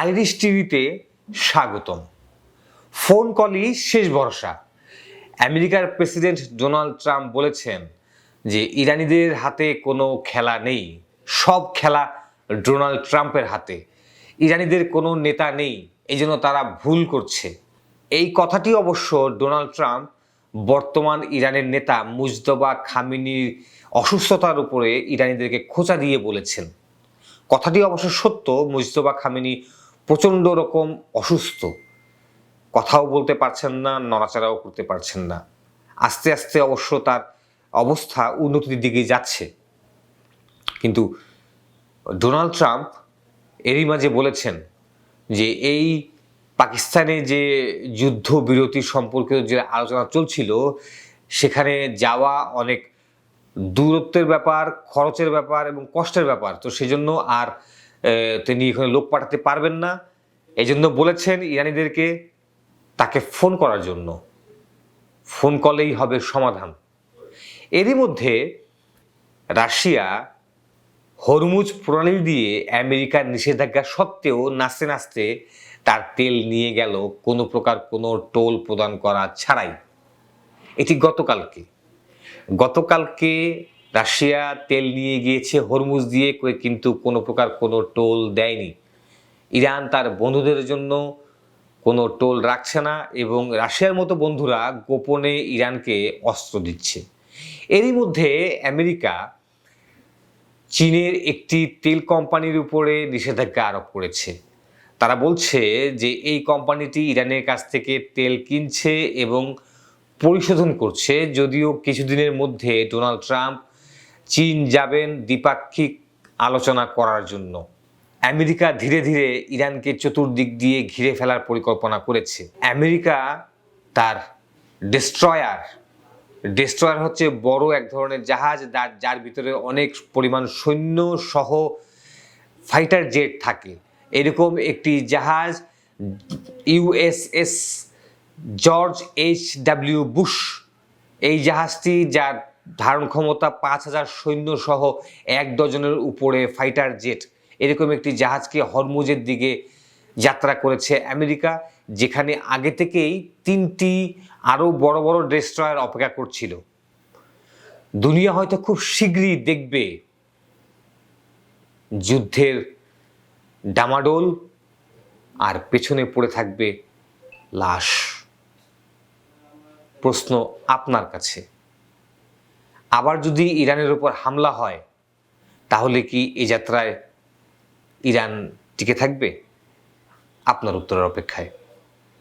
Irish টিভিতে স্বাগতম। Phone কলই শেষ ভরসা। আমেরিকার প্রেসিডেন্ট ডোনাল্ড ট্রাম্প বলেছেন যে ইরানিদের হাতে কোনো খেলা নেই, সব খেলা ডোনাল্ড ট্রাম্পের হাতে। ইরানিদের কোনো নেতা নেই, এই জন্য তারা ভুল করছে। এই কথাটি অবশ্য ডোনাল্ড ট্রাম্প বর্তমান ইরানের নেতা মুজতবা খামেনির অসুস্থতার উপরে ইরানিদেরকে খোঁচা দিয়ে বলেছেন। কথাটি অবশ্য সত্য, মুজতবা খামেনি প্রচণ্ড রকম অসুস্থ, কথাও বলতে পারছেন না, নড়াচড়াও করতে পারছেন না। আস্তে আস্তে অবশ্য তার অবস্থা উন্নতির দিকে যাচ্ছে। কিন্তু ডোনাল্ড ট্রাম্প এরই মাঝে বলেছেন যে এই পাকিস্তানে যে যুদ্ধবিরতি সম্পর্কিত যে আলোচনা চলছিল সেখানে যাওয়া অনেক দূরত্বের ব্যাপার, খরচের ব্যাপার এবং কষ্টের ব্যাপার, তো সেজন্য আর তিনি এখানে লোক পাঠাতে পারবেন না। এই জন্য বলেছেন ইরানিদেরকে তাকে ফোন করার জন্য, ফোন কলেই হবে সমাধান। এরই মধ্যে রাশিয়া হরমুজ প্রণালী দিয়ে আমেরিকার নিষেধাজ্ঞা সত্ত্বেও নাচতে নাচতে তার তেল নিয়ে গেল কোনো প্রকার কোনো টোল প্রদান করা ছাড়াই। এটি গতকালকে রাশিয়া তেল নিয়ে গিয়েছে হরমুজ দিয়ে, কিন্তু কোনো প্রকার কোনো টোল দেয়নি। ইরান তার বন্ধুদের জন্য কোনো টোল রাখছে না এবং রাশিয়ার মতো বন্ধুরা গোপনে ইরানকে অস্ত্র দিচ্ছে। এরই মধ্যে আমেরিকা চীনের একটি তেল কোম্পানির উপরে নিষেধাজ্ঞা আরোপ করেছে। তারা বলছে যে এই কোম্পানিটি ইরানের কাছ থেকে তেল কিনছে এবং পরিশোধন করছে। যদিও কিছুদিনের মধ্যে ডোনাল্ড ট্রাম্প চীন যাবেন দ্বিপাক্ষিক আলোচনা করার জন্য। আমেরিকা ধীরে ধীরে ইরানকে চতুর্দিক দিয়ে ঘিরে ফেলার পরিকল্পনা করেছে। আমেরিকা তার ডেস্ট্রয়ার হচ্ছে বড় এক ধরনের জাহাজ যার ভিতরে অনেক পরিমাণ সৈন্য সহ ফাইটার জেট থাকে। এরকম একটি জাহাজ ইউএসএস জর্জ H.W. বুশ, এই জাহাজটি যার ধারণ ক্ষমতা 5,000 সৈন্য সহ 1 ডজনের উপরে ফাইটার জেট, এরকম একটি জাহাজকে হরমুজের দিকে যাত্রা করেছে আমেরিকা, যেখানে আগে থেকেই 3টি আরও বড় বড় ডেস্ট্রয়ার অপেক্ষা করছিল। দুনিয়া হয়তো খুব শীঘ্রই দেখবে যুদ্ধের ডামাডোল, আর পেছনে পড়ে থাকবে লাশ। প্রশ্ন আপনার কাছে, আবার যদি ইরানের উপর হামলা হয় তাহলে কি এই যাত্রায় ইরান টিকে থাকবে? আপনার উত্তরের অপেক্ষায়।